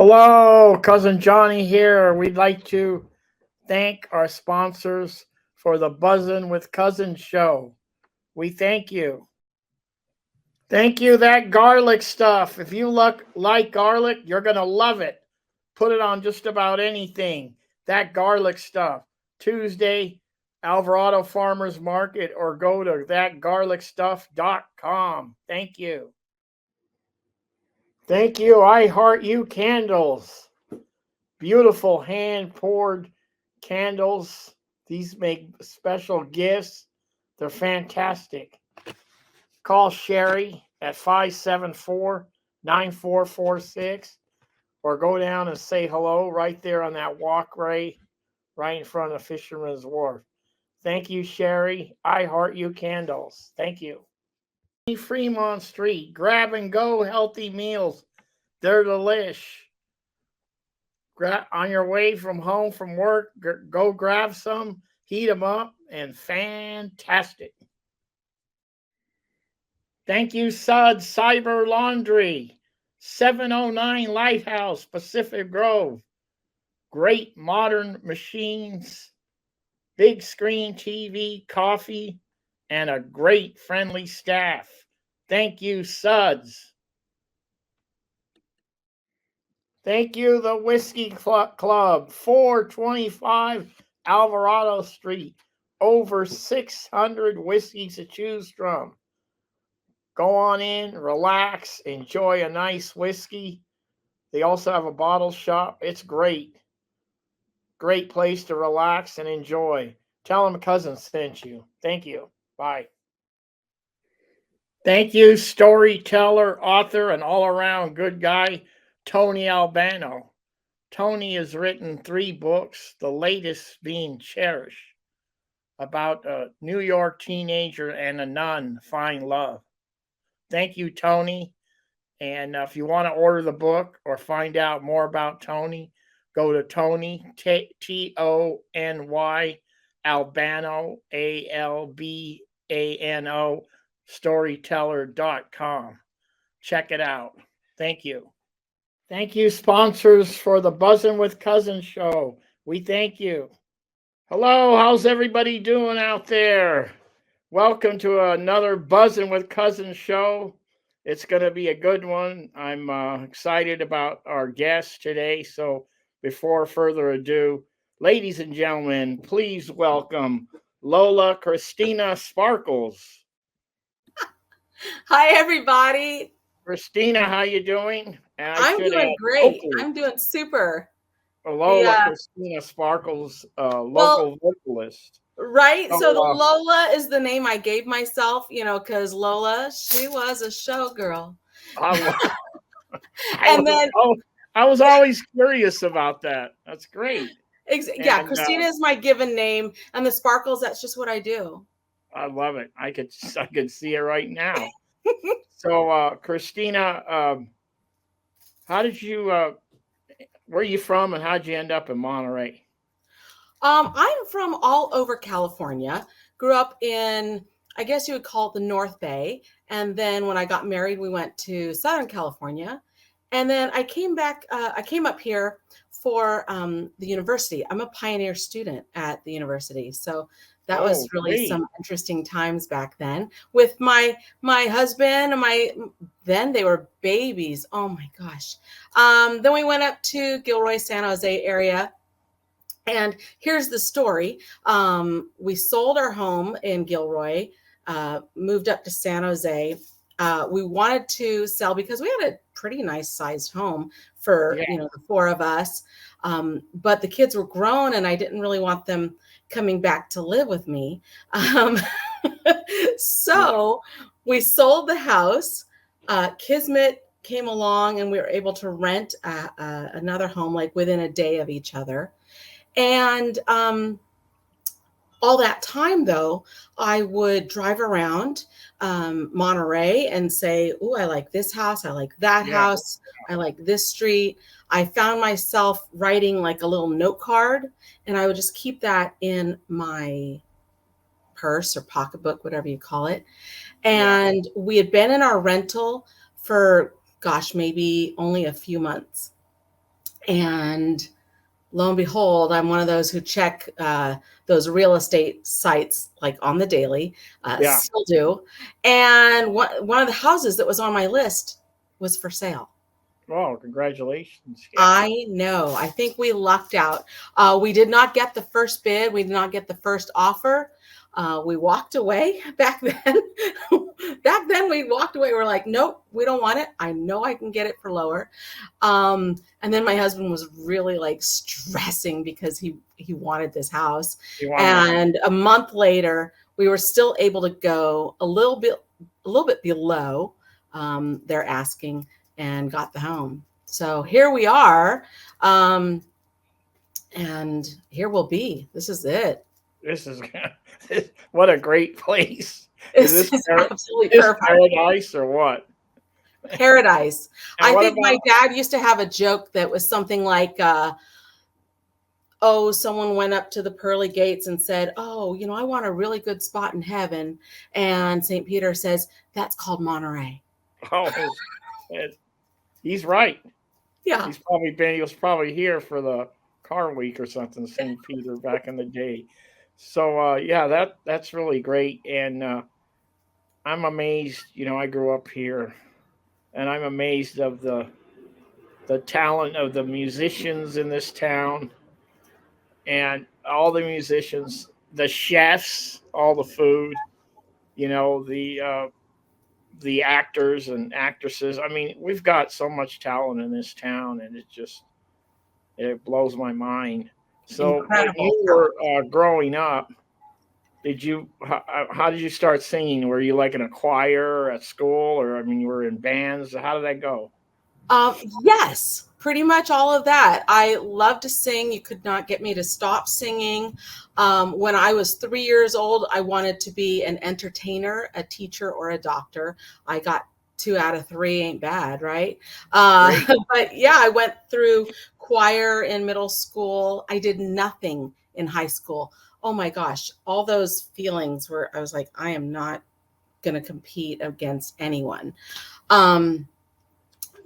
Hello, Cousin Johnny here. We'd like to thank our sponsors for the Buzzin' with Cousins show. We thank you. Thank you, that garlic stuff. If you like garlic, you're going to love it. Put it on just about anything. That garlic stuff. Tuesday, Alvarado Farmers Market, or go to thatgarlicstuff.com. Thank you. Thank you, I Heart You Candles. Beautiful hand poured candles. These make special gifts. They're fantastic. Call Sherry at 574-9446 or go down and say hello right there on that walkway right in front of Fisherman's Wharf. Thank you, Sherry. I Heart You Candles. Thank you. Fremont Street. Grab and go healthy meals. They're delish. On your way from home from work, go grab some, heat them up, and fantastic. Thank you, Sud Cyber Laundry, 709 Lighthouse, Pacific Grove. Great modern machines, big screen TV, coffee, and a great friendly staff. Thank you, Suds. Thank you, the Whiskey Club, 425 Alvarado Street. Over 600 whiskeys to choose from. Go on in, relax, enjoy a nice whiskey. They also have a bottle shop. It's great. Great place to relax and enjoy. Tell them Cousin sent you. Thank you. Bye. Thank you, storyteller, author, and all-around good guy, Tony Albano. Tony has written 3 books, the latest being Cherish, about a New York teenager and a nun find love. Thank you, Tony. And if you want to order the book or find out more about Tony, go to Tony, Tony, Albano, Albano, storyteller.com. Check it out. Thank you. Thank you, sponsors, for the Buzzin' with Cousins show. We thank you. Hello, how's everybody doing out there? Welcome to another Buzzin' with Cousins show. It's going to be a good one. I'm excited about our guest today. So before further ado, ladies and gentlemen, please welcome Lola Christina Sparkles. Hi, everybody. Christina, how you doing? I'm doing great. I'm doing super. Lola Christina Sparkles, local vocalist. Right. So Lola is the name I gave myself, because Lola, she was a showgirl. I was always curious about that. That's great. Yeah, Christina is my given name, and the Sparkles, that's just what I do. I love it. I could see it right now. So, Christina, how did you? Where are you from, and how did you end up in Monterey? I'm from all over California. Grew up in, I guess you would call it the North Bay, and then when I got married, we went to Southern California, and then I came back. I came up here for the university. I'm a pioneer student at the university, so that was really some interesting times back then with my husband and then they were babies. Oh my gosh. Then we went up to Gilroy, San Jose area. And here's the story. We sold our home in Gilroy, moved up to San Jose. We wanted to sell because we had a pretty nice sized home for the 4 of us. But the kids were grown and I didn't really want them coming back to live with me. So we sold the house. Kismet came along and we were able to rent another home like within a day of each other. And all that time, though, I would drive around Monterey and say, oh, I like this house. I like that house. I like this street. I found myself writing like a little note card, and I would just keep that in my purse or pocketbook, whatever you call it. And we had been in our rental for, maybe only a few months. And lo and behold, I'm one of those who check those real estate sites like on the daily, Yeah. still do. And one of the houses that was on my list was for sale. Oh, congratulations. Yeah. I know. I think we lucked out. We did not get the first bid. We did not get the first offer. We walked away back then. Back then, we walked away. We're like, nope, we don't want it. I know I can get it for lower. And then my husband was really like stressing because he wanted this house. And a month later, we were still able to go a little bit below their asking and got the home. So here we are. And here we'll be. This is it. This is what a great place. This is absolutely perfect. Paradise or what? Paradise. I think my dad used to have a joke that was something like, someone went up to the pearly gates and said, I want a really good spot in heaven. And St. Peter says, that's called Monterey. Oh, he's right. Yeah. He was probably here for the car week or something, St. Peter back in the day. So that's really great. And I'm amazed, I grew up here, and I'm amazed of the talent of the musicians in this town, and all the musicians, the chefs, all the food, the actors and actresses. I mean, we've got so much talent in this town, and it blows my mind. So when you were growing up, how did you start singing? Were you like in a choir at school, or you were in bands? How did that go? Yes, pretty much all of that. I love to sing. You could not get me to stop singing. When I was 3 years old, I wanted to be an entertainer, a teacher, or a doctor. I got 2 out of 3, ain't bad, right? But yeah, I went through choir in middle school. I did nothing in high school. Oh my gosh, all those feelings where I was like, I am not going to compete against anyone.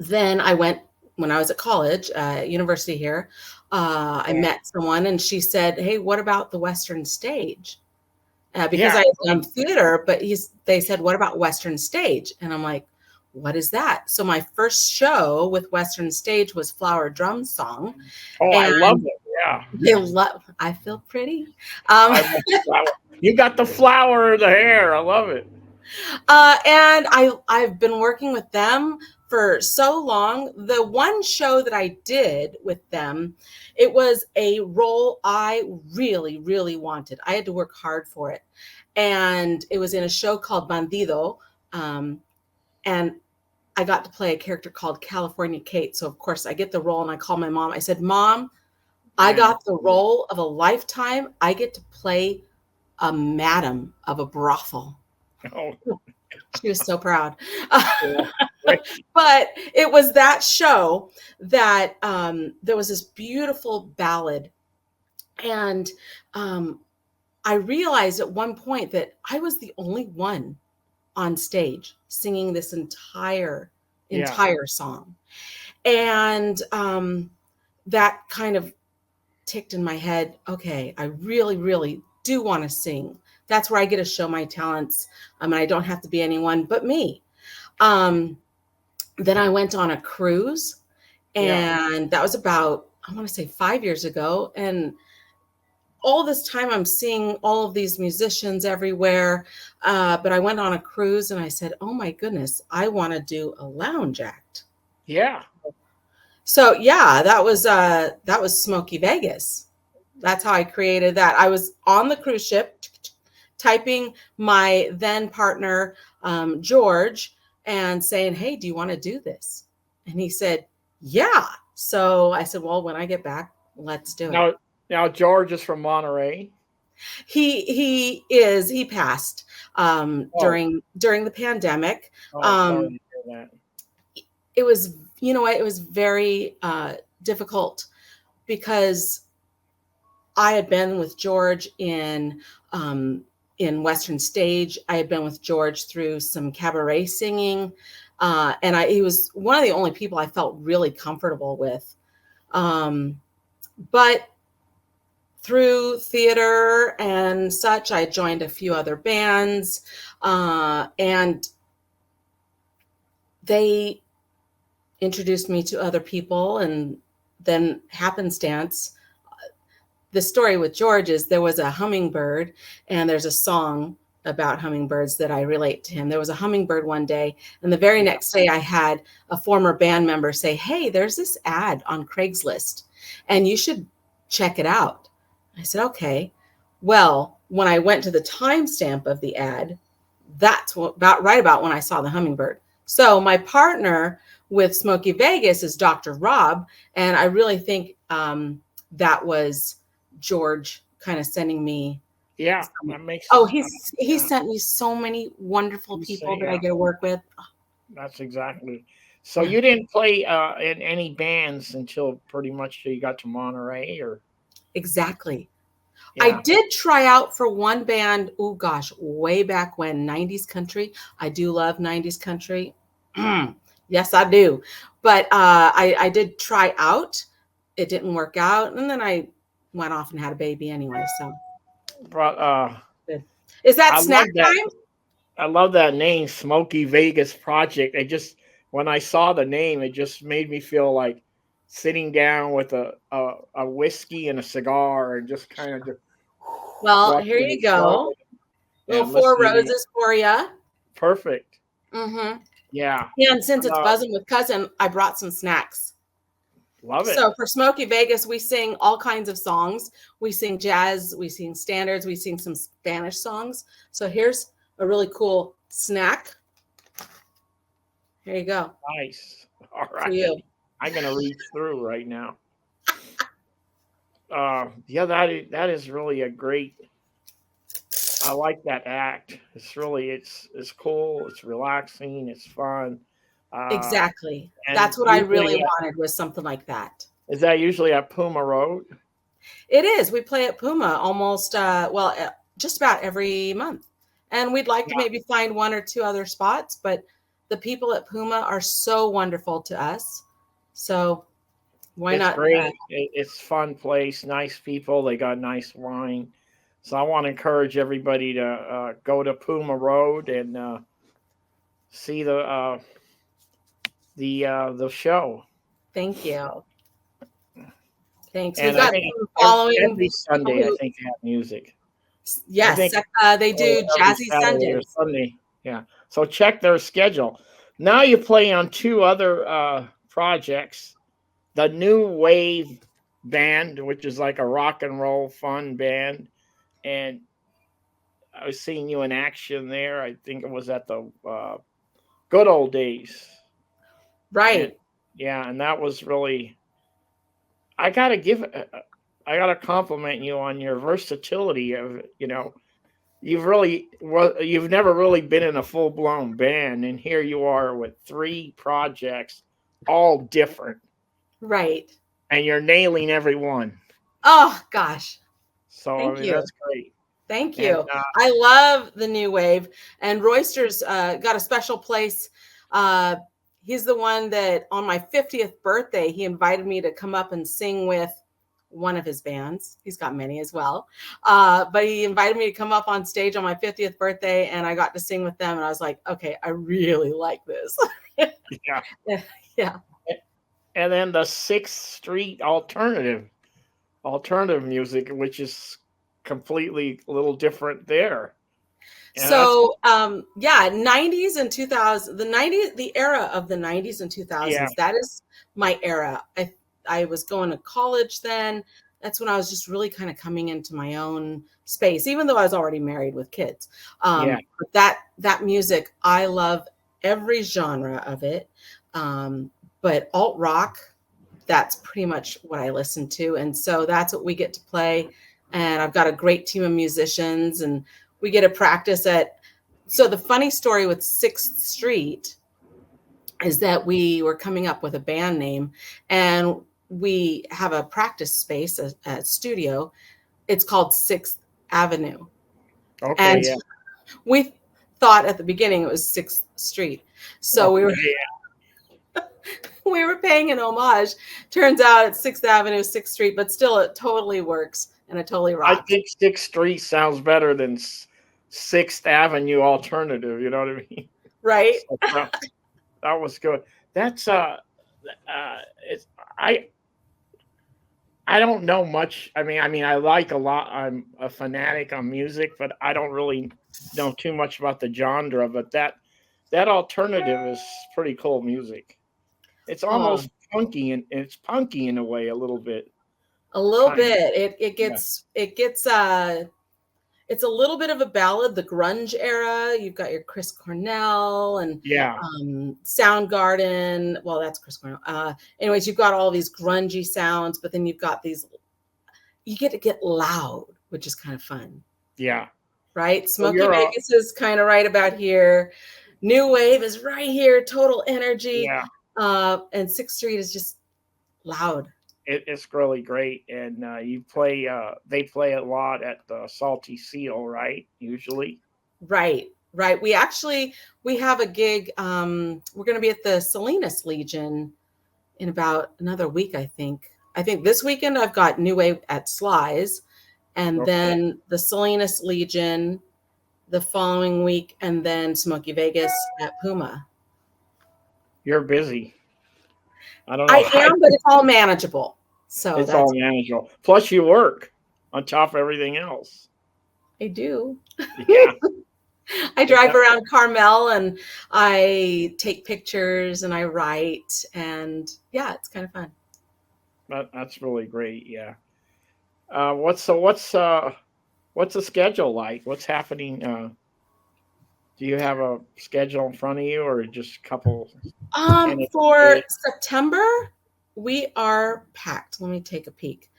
Then I went, when I was at college, university here, I met someone and she said, hey, what about the Western stage? Because I had done theater, but they said, what about Western stage? And I'm like, what is that? So my first show with Western stage was Flower Drum Song. Oh, I love it. Yeah. I feel pretty. You got the flower of the hair. I love it. And I've been working with them for so long. The one show that I did with them, it was a role I really, really wanted. I had to work hard for it. And it was in a show called Bandido. And I got to play a character called California Kate. So of course I get the role and I call my mom. I said, Mom, I got the role of a lifetime. I get to play a madam of a brothel. Oh. She was so proud. But it was that show that there was this beautiful ballad. And I realized at one point that I was the only one on stage singing this entire song. And that kind of ticked in my head, okay, I really, really do want to sing. That's where I get to show my talents. And I don't have to be anyone but me. Then I went on a cruise, and that was about, I want to say 5 years ago. And all this time I'm seeing all of these musicians everywhere. But I went on a cruise and I said, oh my goodness, I want to do a lounge act. Yeah. So yeah, that was Smoky Vegas. That's how I created that. I was on the cruise ship typing my then partner, George, and saying, hey, do you want to do this? And he said, yeah. So I said, well, when I get back, let's do it. Now George is from Monterey. He passed during the pandemic. Sorry to hear that. It was, it was very difficult because I had been with George in Western stage. I had been with George through some cabaret singing. And he was one of the only people I felt really comfortable with. But through theater and such, I joined a few other bands, and they introduced me to other people. And then happenstance, the story with George is there was a hummingbird, and there's a song about hummingbirds that I relate to him. There was a hummingbird one day, and the very next day I had a former band member say, "Hey, there's this ad on Craigslist and you should check it out." I said, "Okay." Well, when I went to the timestamp of the ad, that's about when I saw the hummingbird. So my partner with Smokey Vegas is Dr. Rob, and I really think that was George kind of sending me. Yeah, that makes. He sent me so many wonderful people that I get to work with. That's exactly. So you didn't play in any bands until pretty much you got to Monterey, or? Exactly. Yeah. I did try out for one band. Oh gosh, way back when, 90s country. I do love 90s country. Yes, I do. But I did try out. It didn't work out, and then I went off and had a baby anyway. So. Is that snack time? I love that name, Smokey Vegas Project. When I saw the name, it just made me feel like sitting down with a whiskey and a cigar and just kind of just. Well, here you go. Little 4 roses for you. Perfect. Mm-hmm. Yeah. Yeah, and since it's Buzzing with Cousin, I brought some snacks. Love it. So for Smokey Vegas, we sing all kinds of songs. We sing jazz, we sing standards, we sing some Spanish songs. So here's a really cool snack. Here you go. Nice. All right. For you. I'm gonna reach through right now. Yeah, that is really a great. I like that act. It's cool. It's relaxing. It's fun. Exactly. That's what I really wanted, was something like that. Is that usually at Puma Road? It is. We play at Puma almost, just about every month. And we'd like to maybe find 1 or 2 other spots, but the people at Puma are so wonderful to us. So why not? Great. It's a fun place. Nice people. They got nice wine. So I want to encourage everybody to go to Puma Road and see the show. Thank you. Thanks. And I think every Sunday, I think they have music. Yes, they do Jazzy Sunday. Yeah. So check their schedule. Now you play on 2 other projects. The New Wave Band, which is like a rock and roll fun band. And I was seeing you in action there. I think it was at the Good Old Days. Right. And that was really. I gotta compliment you on your versatility of you've never really been in a full blown band, and here you are with 3 projects, all different. Right. And you're nailing every one. Oh gosh. So that's great. Thank you. And, I love the New Wave, and Royster's got a special place. He's the one that on my 50th birthday, he invited me to come up and sing with one of his bands. He's got many as well. But he invited me to come up on stage on my 50th birthday, and I got to sing with them. And I was like, okay, I really like this. Yeah. Yeah. And then the 6th Street alternative music, which is completely a little different there. And so 90s and 2000s, the era of the 90s and 2000s, that is my era. I was going to college then. That's when I was just really kind of coming into my own space, even though I was already married with kids. But that music, I love every genre of it. But alt rock, that's pretty much what I listen to. And so that's what we get to play. And I've got a great team of musicians, and we get to practice so the funny story with 6th Street is that we were coming up with a band name, and we have a practice space, a studio. It's called 6th Avenue. Okay. And we thought at the beginning it was 6th Street. So we we were paying an homage. Turns out it's 6th Avenue, 6th Street, but still it totally works and it totally I rocks. think 6th Street sounds better than 6th Avenue alternative. You know what I mean? Right? So, that was good. That's it's I don't know much. I mean, I like a lot. I'm a fanatic on music, but I don't really know too much about the genre. But that alternative is pretty cool music. It's Oh, almost punky, and it's punky in a way, a little bit. a little Kind of. bit. It Yeah. gets it's a little bit of a ballad, the grunge era. You've got your Chris Cornell and Yeah. Soundgarden. Well, that's Chris Cornell. Anyways, you've got all these grungy sounds, but then you've got these, you get to get loud, which is kind of fun, Yeah. right? So Smoky Vegas is kind of right about here. New Wave is right here, total energy. yeah. And 6th Street is just loud. It's really great, and you play. They play a lot at the Salty Seal, right? Usually. Right. We have a gig. We're going to be at the Salinas Legion in about another week, I think. I think this weekend I've got New Wave at Sly's, and Okay. then the Salinas Legion the following week, and then Smoky Vegas at Puma. You're busy. I don't know. I am, but it's all manageable. So It's that's all manageable. Plus, you work on top of everything else. I do. Yeah. I drive around Carmel and I take pictures and I write, and yeah, it's kind of fun. That's really great. Yeah. What's the schedule like? What's happening? Do you have a schedule in front of you, or just a couple? For September, we are packed. Let me take a peek.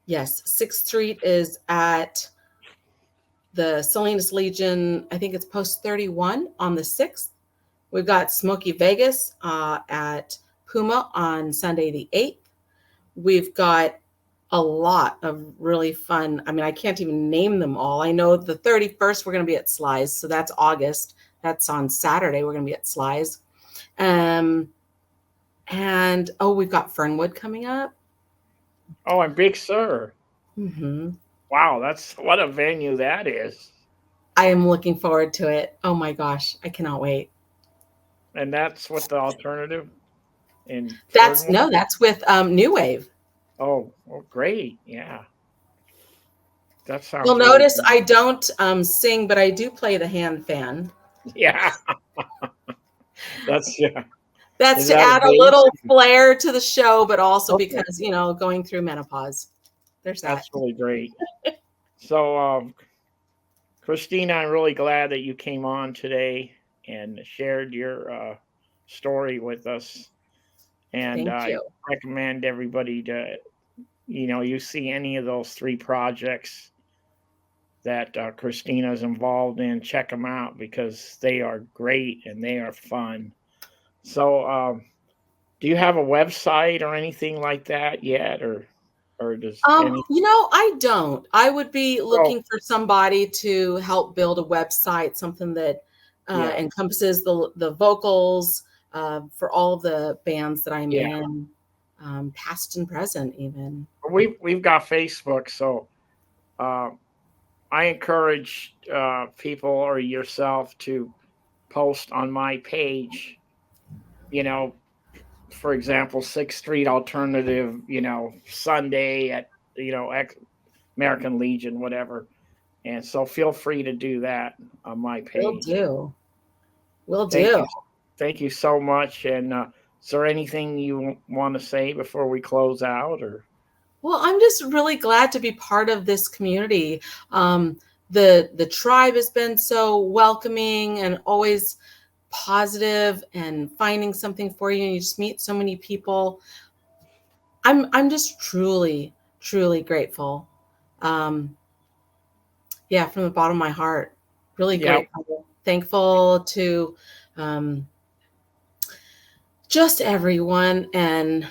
Yes, 6th Street is at the Salinas Legion. I think it's post 31 on the 6th. We've got Smoky Vegas at Puma on Sunday the 8th. We've got a lot of really fun. I mean, I can't even name them all. I know the 31st we're going to be at Sly's, so that's August. That's on Saturday. We're going to be at Sly's. And we've got Fernwood coming up. Oh, and Big Sur. Mm-hmm. Wow, that's what a venue that is. I am looking forward to it. Oh my gosh, I cannot wait. And that's what the alternative. And That's with New Wave. Oh, great! Yeah, that sounds. You'll really notice good. I don't sing, but I do play the hand fan. Yeah, that's yeah. That's Is to that add a bass? little flair to the show, but also Okay. because going through menopause. There's that. That's really great. So, Christina, I'm really glad that you came on today and shared your story with us. And Thank you. I recommend everybody to, you see any of those 3 projects that Christina's involved in, check them out because they are great and they are fun. So, do you have a website or anything like that yet, or does I don't. I would be looking for somebody to help build a website, something that encompasses the vocals for all of the bands that I'm in, past and present even. We've got Facebook, so I encourage people or yourself to post on my page, for example, 6th Street Alternative, Sunday at, American Legion, whatever. And so feel free to do that on my page. Will do. Thank you so much. And is there anything you want to say before we close out, or? Well, I'm just really glad to be part of this community. The tribe has been so welcoming and always positive and finding something for you, and you just meet so many people. I'm just truly, truly grateful. From the bottom of my heart, really grateful, thankful to just everyone and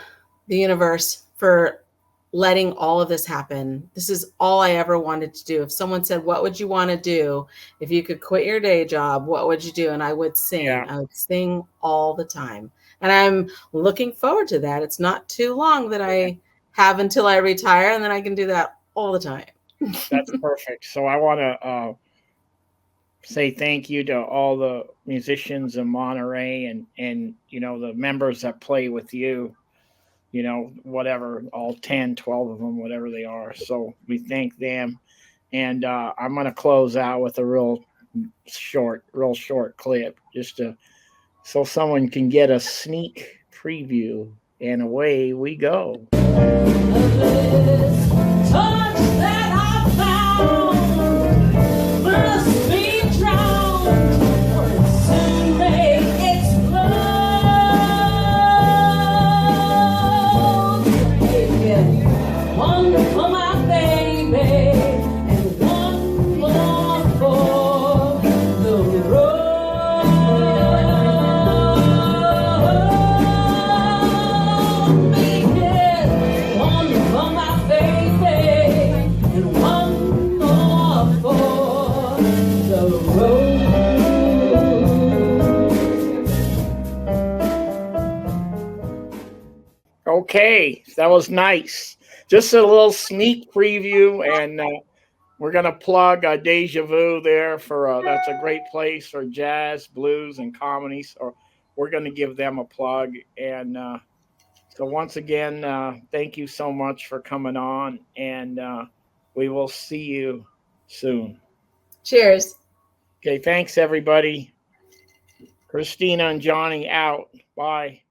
the universe for letting all of this happen. This is all I ever wanted to do. If someone said, what would you want to do if you could quit your day job? What would you do? And I would sing. I would sing all the time. And I'm looking forward to that. It's not too long that I have until I retire, and then I can do that all the time. That's perfect. So I want to say thank you to all the musicians in Monterey and the members that play with you, whatever, all 10, 12 of them, whatever they are. So we thank them. And I'm going to close out with a real short clip just so someone can get a sneak preview, and away we go. Okay, that was nice. Just a little sneak preview, and we're going to plug Deja Vu there for that's a great place for jazz, blues, and comedy. So we're going to give them a plug. And so once again, thank you so much for coming on, and we will see you soon. Cheers. Okay, thanks everybody. Christina and Johnny out. Bye.